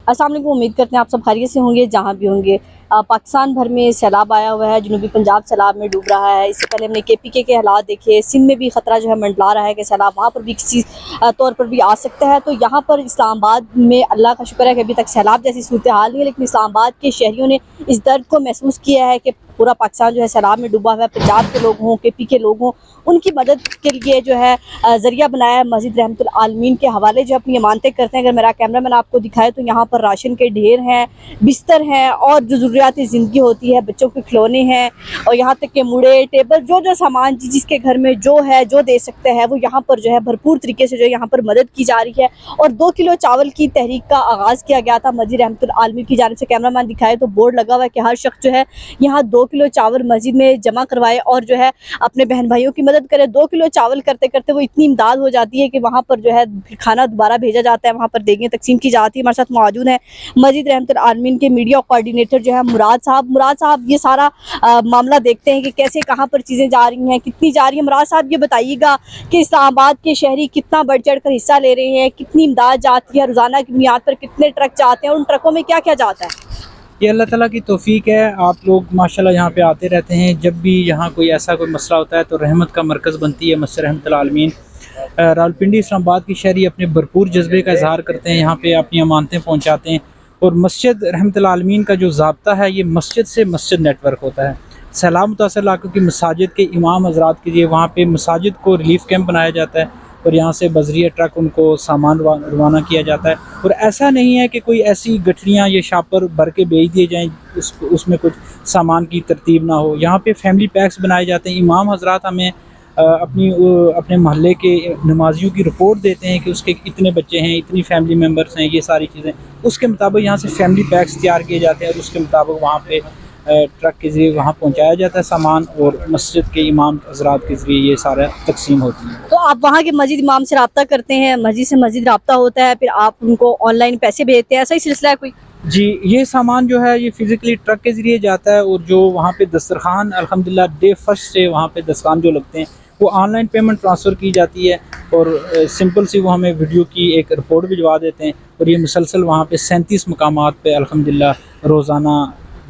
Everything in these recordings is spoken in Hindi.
अस्सलाम वालेकुम। उम्मीद करते हैं आप सब खैरियत से होंगे जहाँ भी होंगे। पाकिस्तान भर में सैलाब आया हुआ है, जनूबी पंजाब सैलाब में डूब रहा है। इससे पहले हमने KPK के हालात देखे, सिंध में भी ख़तरा जो है मंडला रहा है कि सैलाब वहाँ पर भी किसी तौर पर भी आ सकता है। तो यहाँ पर इस्लामाबाद में अल्लाह का शुक्र है कि अभी तक सैलाब जैसी सूरत हाल नहीं है, लेकिन इस्लामाबाद के शहरियों ने इस दर्द को महसूस किया है कि पूरा पाकिस्तान जो है सैलाब में डूबा हुआ है। पंजाब के लोग हों, KP के लोग हों, उनकी मदद के लिए जो है ज़रिया बनाया है। मस्जिद रहमतुल आलमीन के हवाले जो अपनी अमानतें करते हैं। अगर मेरा कैमरामैन आपको दिखाए तो यहाँ पर राशन के ढेर हैं, बिस्तर हैं और जो ज़रूरियाती ज़िंदगी होती है, बच्चों के खिलौने हैं और यहाँ तक के मुड़े टेबल, जो सामान जिसके घर में जो है जो दे सकते हैं वो यहाँ पर जो है भरपूर तरीके से जो है यहाँ पर मदद की जा रही है। और 2 किलो चावल की तहरीक का आगाज़ किया गया था मस्जिद रहमतुल आलमीन की जानिब से। कैमरामैन दिखाए तो बोर्ड लगा हुआ है कि हर शख्स जो है यहाँ 2 किलो चावल मस्जिद में जमा करवाए और जो है अपने बहन भाइयों की मदद करे। 2 किलो चावल करते करते वो इतनी इमदाद हो जाती है कि वहाँ पर जो है खाना दोबारा भेजा जाता है, वहाँ पर देखें तकसीम की जाती है। हमारे साथ मौजूद है मस्जिद रहमतुल आलमीन के मीडिया कोऑर्डिनेटर जो है मुराद साहब ये सारा मामला देखते हैं कि कैसे कहाँ पर चीज़ें जा रही हैं, कितनी जा रही हैं। मुराद साहब ये बताइएगा कि इस्लामाबाद के शहरी कितना बढ़ चढ़ कर हिस्सा ले रहे हैं, कितनी इमदाद जाती है, रोज़ाना की बुनियाद पर कितने ट्रक जाते हैं और उन ट्रकों में क्या क्या जाता है? ये अल्लाह ताला की तौफ़ीक है। आप लोग माशाल्लाह यहाँ पे आते रहते हैं। जब भी यहाँ कोई ऐसा कोई मसला होता है तो रहमत का मरकज़ बनती है मस्जिद रहमतुल आलमीन। रावलपिंडी इस्लामाबाद की शहरी अपने भरपूर जज्बे का इज़हार करते हैं, यहाँ पे अपनी अमानतें पहुँचाते हैं। और मस्जिद रहमतुल आलमीन का जो ज़ाब्ता है, ये मस्जिद से मस्जिद नेटवर्क होता है। सैलाब मुतासर इलाक़ों की मसाजिद के इमाम हज़रात के लिए वहाँ पे मसाजिद को रिलीफ़ कैंप बनाया जाता है और यहाँ से बज़रिया ट्रक उनको सामान रवाना किया जाता है। और ऐसा नहीं है कि कोई ऐसी गठरियाँ या शापर भर के भेज दिए जाएँ उसमें कुछ सामान की तरतीब ना हो। यहाँ पे फैमिली पैक्स बनाए जाते हैं। इमाम हज़रात हमें अपने मोहल्ले के नमाजियों की रिपोर्ट देते हैं कि उसके इतने बच्चे हैं, इतनी फैमिली मेम्बर्स हैं, ये सारी चीज़ें। उसके मुताबिक यहाँ से फैमिली पैक्स तैयार किए जाते हैं और उसके मुताबिक वहाँ पे ट्रक के ज़रिए वहाँ पहुँचाया जाता है सामान और मस्जिद के इमाम हज़रात के ज़रिए ये सारा तकसीम होती है। तो आप वहाँ के मस्जिद इमाम से रब्ता करते हैं, मस्जिद से मस्जिद रब्ता होता है, फिर आप उनको ऑनलाइन पैसे भेजते हैं, ऐसा ही सिलसिला है कोई? जी, ये सामान जो है ये फ़िज़िकली ट्रक के ज़रिए जाता है और जो वहाँ पे दस्तरखान अल्हम्दुलिल्लाह डे फर्स्ट से वहाँ पे दस्तरखान जो लगते हैं वो ऑनलाइन पेमेंट ट्रांसफ़र की जाती है और सिंपल सी वो हमें वीडियो की एक रिपोर्ट भिजवा देते हैं और ये मुसलसल वहाँ पे 37 मकामात पे अल्हम्दुलिल्लाह रोज़ाना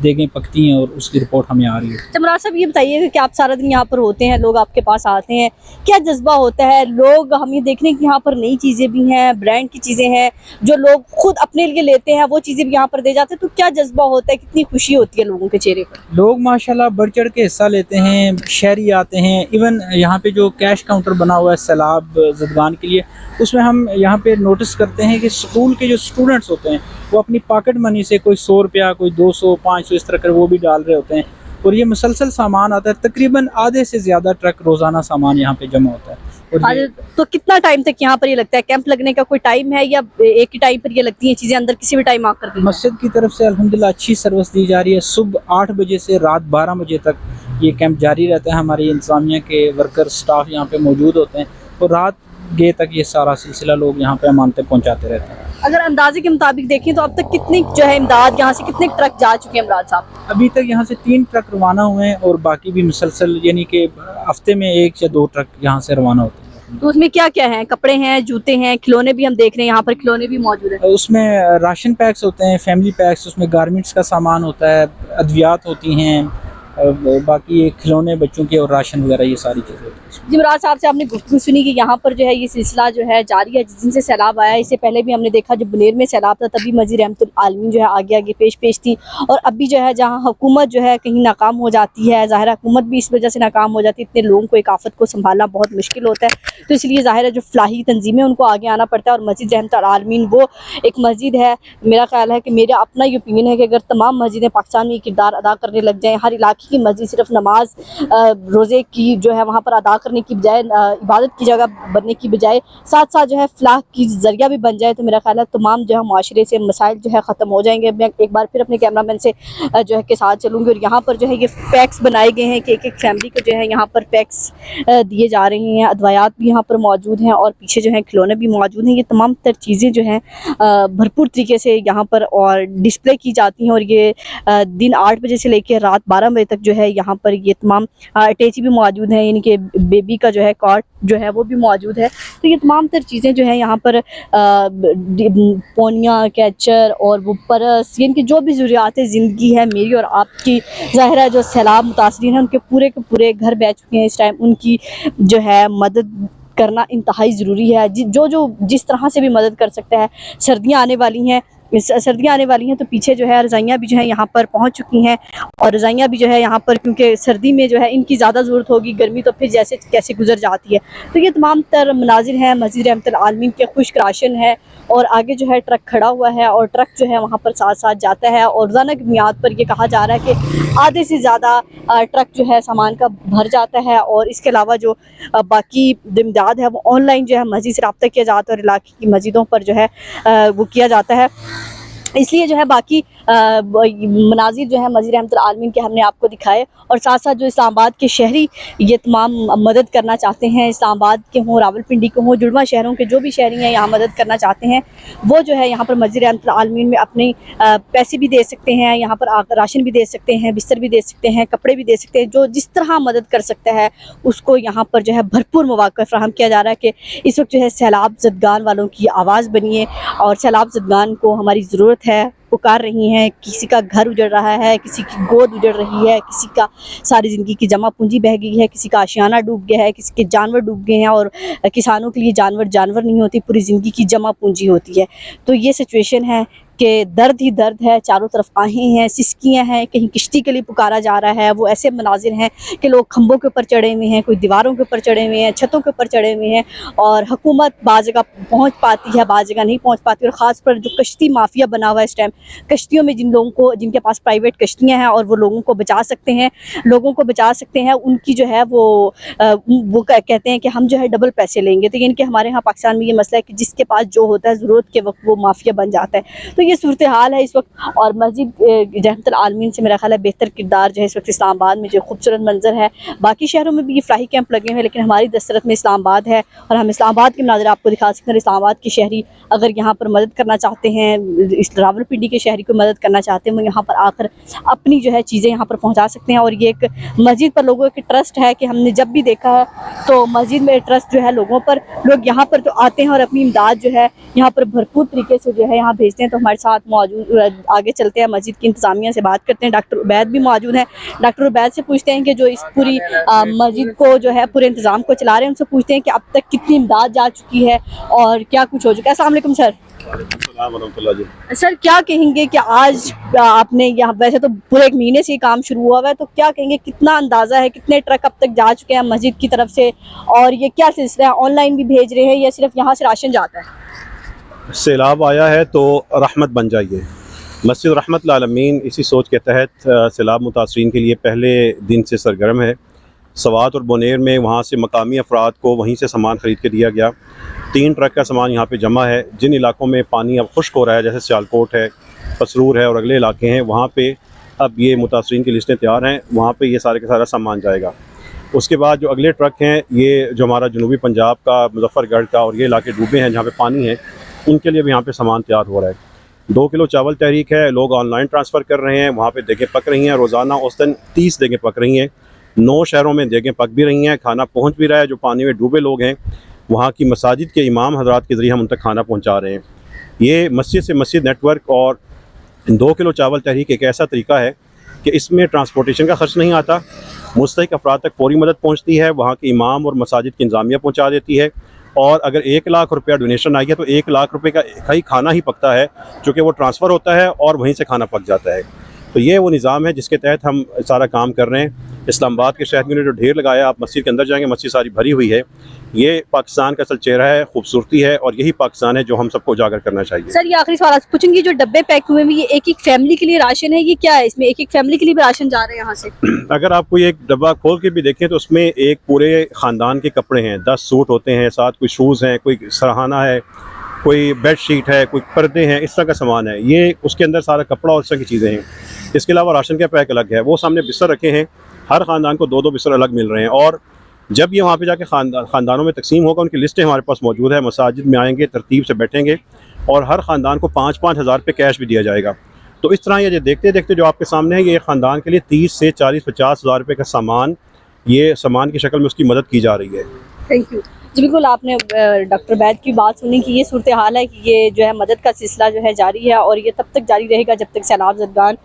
देगें पकती हैं और उसकी रिपोर्ट हमें आ रही है। तो मुराद साहब ये बताइए कि आप सारा दिन यहाँ पर होते हैं, लोग आपके पास आते हैं, क्या जज्बा होता है? लोग हम ये देख रहे हैं कि यहाँ पर नई चीज़ें भी हैं, ब्रांड की चीज़ें हैं, जो लोग खुद अपने लिए लेते हैं वो चीज़ें भी यहाँ पर दे जाते हैं। तो क्या जज्बा होता है, कितनी खुशी होती है लोगों के चेहरे पर? लोग माशाल्लाह बढ़ चढ़ के हिस्सा लेते हैं, शहरी आते हैं। इवन यहाँ पे जो कैश काउंटर बना हुआ है सैलाब ज़दगान के लिए, उसमें हम यहाँ पे नोटिस करते हैं कि स्कूल के जो स्टूडेंट्स होते हैं वो अपनी पॉकेट मनी से कोई 100 रुपया, कोई 200, 500 इस तरह कर वो भी डाल रहे होते हैं और ये मुसलसल सामान आता है। तकरीबन आधे से ज़्यादा ट्रक रोज़ाना सामान यहाँ पे जमा होता है। और तो कितना टाइम तक यहाँ पर ये लगता है? कैंप लगने का कोई टाइम है या एक ही टाइम पर ये लगती हैं चीज़ें, अंदर किसी भी टाइम आकर दी? मस्जिद की तरफ से अल्हम्दुलिल्लाह अच्छी सर्विस दी जा रही है। सुबह 8 बजे से रात 12 बजे तक ये कैंप जारी रहता है। हमारी इंतज़ामिया के वर्कर स्टाफ यहाँ पे मौजूद होते हैं और रात गए तक ये सारा सिलसिला लोग यहाँ पे अमानतें पहुँचाते रहते हैं। अगर अंदाजे के मुताबिक देखें तो अब तक कितनी जो है इमदाद यहाँ से कितने ट्रक जा चुके हैं मुराद साहब? अभी तक यहाँ से 3 ट्रक रवाना हुए हैं और बाकी भी मुसलसल यानी कि हफ्ते में 1 या 2 ट्रक यहाँ से रवाना होते हैं। तो उसमें क्या क्या है? कपड़े हैं, जूते हैं, खिलौने भी हम देख रहे हैं, यहाँ पर खिलौने भी मौजूद हैं। उसमें राशन पैक्स होते हैं, फैमिली पैक्स, उसमें गारमेंट्स का सामान होता है, अद्वियात होती हैं, बाकी ये खिलौने बच्चों के और राशन वगैरह ये सारी चीज़ें होती हैं। जी, मुराद साहब से आपने गुफ्तगू सुनी कि यहाँ पर जो है ये सिलसिला जो है जारी है जिस दिन से सैलाब आया है। इससे पहले भी हमने देखा जब बुनेर में सैलाब था तभी मस्जिद रहमतुल आलमीन जो है आगे आगे पेश थी। और अभी जो है जहाँ हुकूमत जो है कहीं नाकाम हो जाती है, ज़ाहिर हुकूमत भी इस वजह से नाकाम हो जाती है, इतने लोगों को एक आफत को संभालना बहुत मुश्किल होता है। तो इसलिए ज़ाहिर है जो फलाही तंजीमें उनको आगे आना पड़ता है और मस्जिद रहमतुल आलमीन वो एक मस्जिद है। मेरा ख्याल है कि मेरा अपना ये ओपिनियन है कि अगर तमाम मस्जिदें पाकिस्तान में ये किरदार अदा करने लग जाएँ, हर इलाके की मस्जिद सिर्फ नमाज रोज़े की जो है वहाँ पर अदा करने की बजाय इबादत की जगह बनने की बजाय साथ साथ जो है फलाह की ज़रिया भी बन जाए, तो मेरा ख्याल है तमाम जो है माशरे से मसाइल जो है ख़त्म हो जाएंगे। मैं एक बार फिर अपने कैमरामैन से जो है के साथ चलूँगी और यहाँ पर जो है ये पैक्स बनाए गए हैं कि एक एक फैमिली को जो है यहाँ पर पैक्स दिए जा रहे हैं। अदवायात भी यहाँ पर मौजूद हैं और पीछे जो है खिलौने भी मौजूद हैं। ये तमाम तर चीज़ें जो हैं भरपूर तरीके से यहाँ पर और डिस्प्ले की जाती हैं और ये दिन 8 बजे से लेकर रात 12 बजे तक जो है यहाँ पर ये तमाम अटैची भी मौजूद हैं, यानी कि बेबी का जो है कॉट जो है वो भी मौजूद है। तो ये तमाम तर चीज़ें जो है यहाँ पर पोनिया, कैचर और वो परस, यानी कि जो भी ज़रूरियात ज़िंदगी है मेरी और आपकी, ज़ाहिर है जो सैलाब मुतासरीन हैं उनके पूरे के पूरे घर बह चुके हैं इस टाइम, उनकी जो है मदद करना इंतहाई ज़रूरी है। जो जिस तरह से भी मदद कर सकता है। सर्दियाँ आने वाली हैं, सर्दियाँ आने वाली हैं तो पीछे जो है रज़ाइयाँ भी जो है यहाँ पर पहुँच चुकी हैं, और रज़ाइयाँ भी जो है यहाँ पर, क्योंकि सर्दी में जो है इनकी ज़्यादा ज़रूरत होगी, गर्मी तो फिर जैसे कैसे गुजर जाती है। तो ये तमाम तर मनाजिर हैं मस्जिद रहमतुल आलमीन के, खुश्क राशन है और आगे जो है ट्रक खड़ा हुआ है और ट्रक जो है वहाँ पर साथ साथ जाता है, और रोज़ाना की बुनियाद पर ये कहा जा रहा है कि आधे से ज़्यादा ट्रक जो है सामान का भर जाता है। और इसके अलावा जो बाकी इमदाद है वो ऑनलाइन जो है मस्जिद से रब्ता किया जाता है और इलाके की मस्जिदों पर जो है वो किया जाता है। इसलिए जो है बाकी मनाजिर जो है मस्जिद रहमतुल आलमीन के हमने आपको दिखाए, और साथ साथ जो इस्लामाबाद के शहरी ये तमाम मदद करना चाहते हैं, इस्लामाबाद के हों, रावलपिंडी के हों, जुड़वा शहरों के जो भी शहरी हैं यहाँ मदद करना चाहते हैं, वो जो है यहाँ पर मस्जिद रहमतुल आलमीन में अपने पैसे भी दे सकते हैं, यहाँ पर आकर राशन भी दे सकते हैं, बिस्तर भी दे सकते हैं, कपड़े भी दे सकते हैं। जो जिस तरह मदद कर सकता है उसको यहाँ पर जो है भरपूर मौका फ़राहम किया जा रहा है कि इस वक्त जो है सैलाब ज़दगान वालों की आवाज़ बनिए, और सैलाब ज़दगान को हमारी ज़रूरत है, पुकार रही हैं। किसी का घर उजड़ रहा है, किसी की गोद उजड़ रही है, किसी का सारी ज़िंदगी की जमा पूंजी बह गई है, किसी का आशियाना डूब गया है, किसी के जानवर डूब गए हैं, और किसानों के लिए जानवर जानवर नहीं होती, पूरी ज़िंदगी की जमा पूंजी होती है। तो ये सिचुएशन है कि दर्द ही दर्द है, चारों तरफ आहें हैं, सिसकियाँ हैं, कहीं किश्ती के लिए पुकारा जा रहा है। वो ऐसे मनाजिर हैं कि लोग खंभों के ऊपर चढ़े हुए हैं, कोई दीवारों के ऊपर चढ़े हुए हैं, छतों के ऊपर चढ़े हुए हैं, और हुकूमत बाज़ जगह पहुँच पाती है, बाज़ जगह नहीं पहुँच पाती। और ख़ास पर जो कश्ती माफिया बना हुआ है इस टाइम, कश्तियों में जिन लोगों को, जिनके पास प्राइवेट कश्तियाँ हैं और वो लोगों को बचा सकते हैं, उनकी जो है वो कहते हैं कि हम जो है डबल पैसे लेंगे। तो यानी कि हमारे यहाँ पाकिस्तान में ये मसला है कि जिसके पास जो होता है ज़रूरत के वक्त वो माफिया बन जाता है। तो ये सूरत हाल है इस वक्त, और मस्जिद रहमतुल आलमीन से मेरा ख्याल है बेहतर किरदार जो है इस वक्त इस्लामाबाद में जो खूबसूरत मंजर है। बाकी शहरों में भी ये फ्लाही कैंप लगे हुए हैं, लेकिन हमारी दस्तरत में इस्लामाबाद है, और हम इस्लामाबाद के मनाज़िर आपको दिखा सकते हैं। इस्लामाबाद के शहरी अगर यहाँ पर मदद करना चाहते हैं, इस रावलपिंडी के शहरी को मदद करना चाहते हैं, वो यहाँ पर आकर अपनी जो है चीज़ें यहाँ पर पहुँचा सकते हैं। और ये एक मस्जिद पर लोगों की ट्रस्ट है कि हमने जब भी देखा है तो मस्जिद में ट्रस्ट जो है लोगों पर, लोग यहाँ पर तो आते हैं और अपनी इमदाद जो है यहाँ पर भरपूर तरीके से जो है यहाँ भेजते हैं। तो हमारे साथ मौजूद, आगे चलते हैं, मस्जिद की इंतज़ामिया से बात करते हैं। डॉक्टर उबैद भी मौजूद हैं। डॉक्टर उबैद से पूछते हैं कि जो इस पूरी मस्जिद को जो है पूरे इंतज़ाम को चला रहे हैं, उनसे पूछते हैं कि अब तक कितनी इमदाद जा चुकी है और क्या कुछ हो चुका है। अस्सलाम वालेकुम सर। सर क्या कहेंगे कि आज आपने यहाँ, वैसे तो पूरे एक महीने से ये काम शुरू हुआ है, तो क्या कहेंगे कितना अंदाज़ा है, कितने ट्रक अब तक जा चुके हैं मस्जिद की तरफ से, और ये क्या सिलसिला है, ऑनलाइन भी भेज रहे हैं या सिर्फ यहाँ से राशन जाता है? सैलाब आया है तो रहमत बन जाइए। मस्जिद रहमतुल आलमीन इसी सोच के तहत सैलाब मुतासरीन के लिए पहले दिन से सरगर्म है। सवात और बोनेर में वहाँ से मकामी अफराद को वहीं से सामान ख़रीद के दिया गया। 3 ट्रक का सामान यहाँ पे जमा है। जिन इलाकों में पानी अब खुश्क हो रहा है, जैसे सियालकोट है, पसरूर है और अगले इलाके हैं, वहाँ पे अब ये मुतासरीन की लिस्टें तैयार हैं, वहाँ पे ये सारे का सारा सामान जाएगा। उसके बाद जो अगले ट्रक हैं, ये जो हमारा जनूबी पंजाब का, मुजफ्फरगढ़ का और ये इलाके डूबे हैं जहाँ पे पानी है, उनके लिए भी यहाँ पे सामान तैयार हो रहा है। 2 किलो चावल तहरीक है, लोग ऑनलाइन ट्रांसफ़र कर रहे हैं, वहाँ पे देगें पक रही हैं। रोज़ाना औसतन 30 देगें पक रही हैं। 9 शहरों में देगें पक भी रही हैं, खाना पहुँच भी रहा है। जो पानी में डूबे लोग हैं, वहाँ की मसाजिद के इमाम हज़रात के ज़रिए हम उन तक खाना पहुँचा रहे हैं। ये मस्जिद से मस्जिद नेटवर्क और 2 किलो चावल तहरीक एक ऐसा तरीका है कि इसमें ट्रांसपोर्टेशन का खर्च नहीं आता, मुस्तहिक अफराद तक फौरी मदद पहुँचती है, वहाँ के इमाम और मसाजिद की इंतज़ामिया पहुँचा देती है। और अगर 1 लाख रुपया डोनेशन आई है तो 1 लाख रुपये का ही खाना ही पकता है, चूँकि वो ट्रांसफ़र होता है और वहीं से खाना पक जाता है। तो ये वो निज़ाम है जिसके तहत हम सारा काम कर रहे हैं। इस्लामाबाद के शहरियों ने जो ढेर लगाया, आप मस्जिद के अंदर जाएंगे, मस्जिद सारी भरी हुई है। ये पाकिस्तान का असल चेहरा है, खूबसूरती है, और यही पाकिस्तान है जो हम सबको उजागर करना चाहिए। सर ये आखिरी सवाल आपसे पूछूंगी, जो डब्बे पैक हुए हैं ये एक एक फैमिली के लिए राशन है, ये क्या है, इसमें एक एक फैमिली के लिए भी राशन जा रहा है यहाँ से? अगर आप कोई एक डब्बा खोल के भी देखें तो उसमें एक पूरे ख़ानदान के कपड़े हैं, 10 सूट होते हैं, साथ कोई शूज़ हैं, कोई सरहाना है, कोई बेड शीट है, कोई पर्दे हैं, इस तरह का सामान है। ये उसके अंदर सारा कपड़ा और इस तरह की चीज़ें हैं। इसके अलावा राशन का पैक अलग है। वो सामने बिस्तर रखे हैं, हर ख़ानदान को 2-2 बिस्तर अलग मिल रहे हैं। और जब ये वहाँ पे जाके ख़ानदानों में तकसीम होगा, उनकी लिस्टें हमारे पास मौजूद है। मसाजिद में आएंगे, तरतीब से बैठेंगे, और हर ख़ानदान को 5-5 हज़ार रुपये कैश भी दिया जाएगा। तो इस तरह ये देखते देखते जो आपके सामने है, ये ख़ानदान के लिए 30 से 40-50 हज़ार रुपये का सामान ये सामान की शक्ल में उसकी मदद की जा रही है। थैंक यू जी। बिल्कुल, आपने डॉक्टर बैद की बात सुनी कि ये सूरत हाल है कि ये जो है मदद का सिलसिला जो है जारी है और ये तब तक जारी रहेगा जब तक सैलाब ज़दगान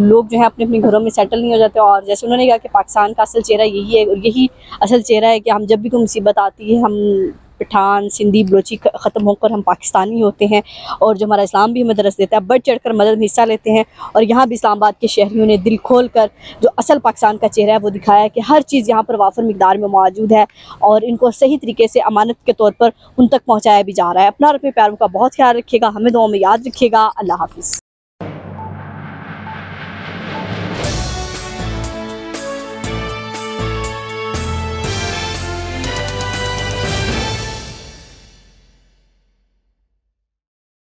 लोग जो है अपने अपने घरों में सेटल नहीं हो जाते। और जैसे उन्होंने कहा कि पाकिस्तान का असल चेहरा यही है और यही असल चेहरा है कि हम जब भी कोई मुसीबत आती है, हम पठान, सिंधी, बलोची ख़त्म होकर हम पाकिस्तानी होते हैं और जो हमारा इस्लाम भी हमें दरस देता है, बढ़ चढ़ कर मदद में हिस्सा लेते हैं। और यहाँ भी इस्लामाबाद के शहरियों ने दिल खोल कर जो असल पाकिस्तान का चेहरा है वो दिखाया है कि हर चीज़ यहाँ पर वाफर मिकदार में मौजूद है और इनको सही तरीके से अमानत के तौर पर उन तक पहुँचाया भी जा रहा है। अपना और अपने प्यारों का बहुत ख्याल रखिएगा, हमें दुआओं में याद रखिएगा। अल्लाह हाफिज़।